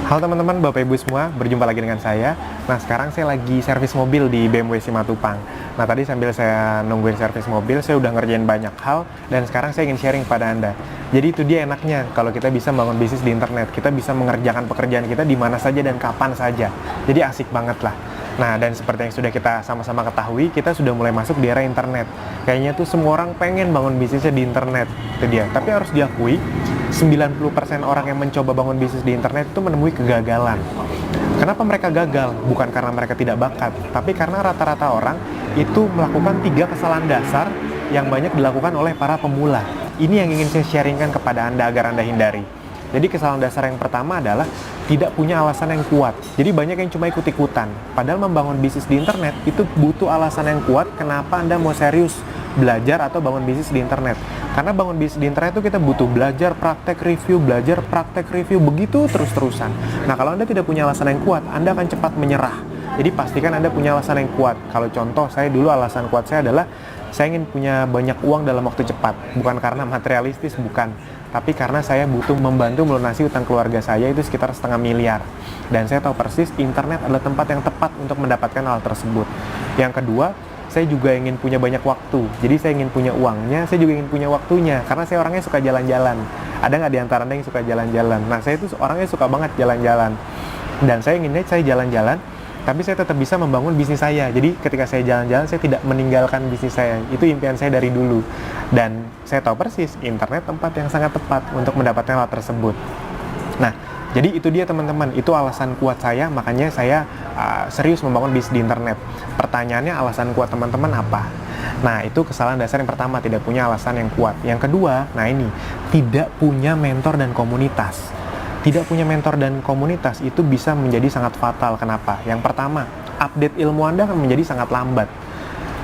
Halo teman-teman, Bapak Ibu semua, berjumpa lagi dengan saya. Nah, sekarang saya lagi servis mobil di BMW Simatupang. Nah, tadi sambil saya nungguin servis mobil, saya udah ngerjain banyak hal, dan sekarang saya ingin sharing pada Anda. Jadi itu dia enaknya, kalau kita bisa membangun bisnis di internet, kita bisa mengerjakan pekerjaan kita di mana saja dan kapan saja. Jadi asik banget lah. Nah, dan seperti yang sudah kita sama-sama ketahui, kita sudah mulai masuk di era internet. Kayaknya tuh semua orang pengen bangun bisnisnya di internet, itu dia. Tapi harus diakui, 90% orang yang mencoba bangun bisnis di internet itu menemui kegagalan. Kenapa mereka gagal? Bukan karena mereka tidak bakat, tapi karena rata-rata orang itu melakukan 3 kesalahan dasar yang banyak dilakukan oleh para pemula. Ini yang ingin saya sharingkan kepada Anda agar Anda hindari. Jadi kesalahan dasar yang pertama adalah tidak punya alasan yang kuat. Jadi banyak yang cuma ikut-ikutan. Padahal membangun bisnis di internet itu butuh alasan yang kuat kenapa Anda mau serius belajar atau bangun bisnis di internet. Karena bangun bisnis di internet itu kita butuh belajar, praktek, review, begitu terus-terusan. Nah, kalau Anda tidak punya alasan yang kuat, Anda akan cepat menyerah. Jadi pastikan Anda punya alasan yang kuat. Kalau contoh, saya dulu alasan kuat saya adalah saya ingin punya banyak uang dalam waktu cepat. Bukan karena materialistis, bukan. Tapi karena saya butuh membantu melunasi utang keluarga saya itu sekitar 500 miliar. Dan saya tahu persis internet adalah tempat yang tepat untuk mendapatkan hal tersebut. Yang kedua, saya juga ingin punya banyak waktu. Jadi saya ingin punya uangnya, saya juga ingin punya waktunya. Karena saya orangnya suka jalan-jalan. Ada nggak di antara Anda yang suka jalan-jalan? Nah, saya itu orangnya suka banget jalan-jalan. Dan saya inginnya saya jalan-jalan, tapi saya tetap bisa membangun bisnis saya. Jadi ketika saya jalan-jalan, saya tidak meninggalkan bisnis saya. Itu impian saya dari dulu. Dan saya tahu persis, internet tempat yang sangat tepat untuk mendapatkan hal tersebut. Nah, jadi itu dia teman-teman, itu alasan kuat saya, makanya saya serius membangun bisnis di internet. Pertanyaannya alasan kuat teman-teman apa? Nah, itu kesalahan dasar yang pertama, tidak punya alasan yang kuat. Yang kedua, nah ini, tidak punya mentor dan komunitas. Tidak punya mentor dan komunitas itu bisa menjadi sangat fatal. Kenapa? Yang pertama, update ilmu Anda akan menjadi sangat lambat.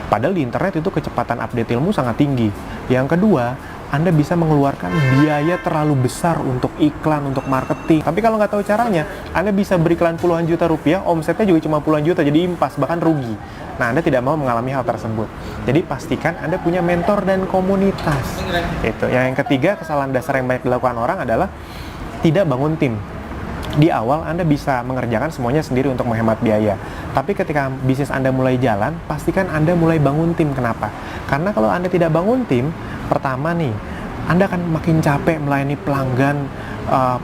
Padahal di internet itu kecepatan update ilmu sangat tinggi. Yang kedua, Anda bisa mengeluarkan biaya terlalu besar untuk iklan, untuk marketing. Tapi kalau nggak tahu caranya, Anda bisa beriklan puluhan juta rupiah, omsetnya juga cuma puluhan juta, jadi impas, bahkan rugi. Nah, Anda tidak mau mengalami hal tersebut. Jadi pastikan Anda punya mentor dan komunitas. Itu. Yang ketiga, kesalahan dasar yang banyak dilakukan orang adalah tidak bangun tim. Di awal Anda bisa mengerjakan semuanya sendiri untuk menghemat biaya. Tapi ketika bisnis Anda mulai jalan, pastikan Anda mulai bangun tim. Kenapa? Karena kalau Anda tidak bangun tim, pertama nih, Anda akan makin capek melayani pelanggan,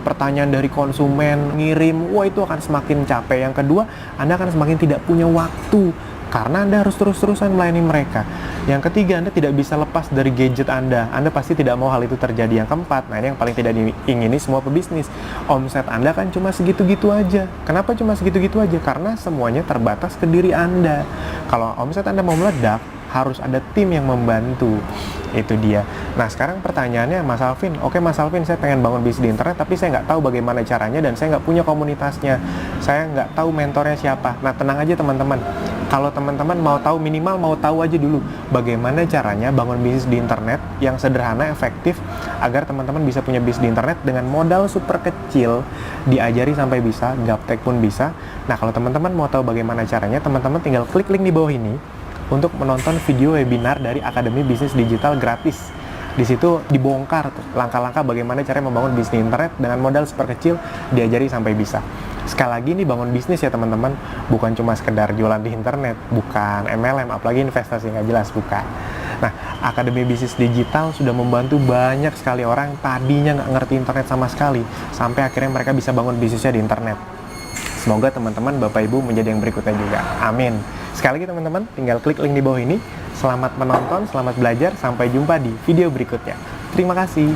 pertanyaan dari konsumen, ngirim, wah itu akan semakin capek. Yang kedua, Anda akan semakin tidak punya waktu, karena Anda harus terus-terusan melayani mereka. Yang ketiga, Anda tidak bisa lepas dari gadget Anda. Anda pasti tidak mau hal itu terjadi. Yang keempat, nah ini yang paling tidak diingini semua pebisnis. Omset Anda kan cuma segitu-gitu aja. Kenapa cuma segitu-gitu aja? Karena semuanya terbatas ke diri Anda. Kalau omset Anda mau meledak, harus ada tim yang membantu. Itu dia. Nah, sekarang pertanyaannya, Mas Alvin, oke Mas Alvin, saya pengen bangun bisnis di internet, tapi saya nggak tahu bagaimana caranya, dan saya nggak punya komunitasnya. Saya nggak tahu mentornya siapa. Nah, tenang aja teman-teman. Kalau teman-teman mau tahu, minimal mau tahu aja dulu bagaimana caranya bangun bisnis di internet yang sederhana, efektif, agar teman-teman bisa punya bisnis di internet dengan modal super kecil, diajari sampai bisa, gaptek pun bisa. Nah, kalau teman-teman mau tahu bagaimana caranya, teman-teman tinggal klik link di bawah ini untuk menonton video webinar dari Akademi Bisnis Digital gratis. Di situ dibongkar tuh langkah-langkah bagaimana cara membangun bisnis internet dengan modal super kecil, diajari sampai bisa. Sekali lagi, ini bangun bisnis ya teman-teman, bukan cuma sekedar jualan di internet, bukan MLM, apalagi investasi nggak jelas, bukan. Nah, Akademi Bisnis Digital sudah membantu banyak sekali orang tadinya nggak ngerti internet sama sekali, sampai akhirnya mereka bisa bangun bisnisnya di internet. Semoga teman-teman, Bapak Ibu menjadi yang berikutnya juga. Amin. Sekali lagi teman-teman, tinggal klik link di bawah ini. Selamat menonton, selamat belajar, sampai jumpa di video berikutnya. Terima kasih.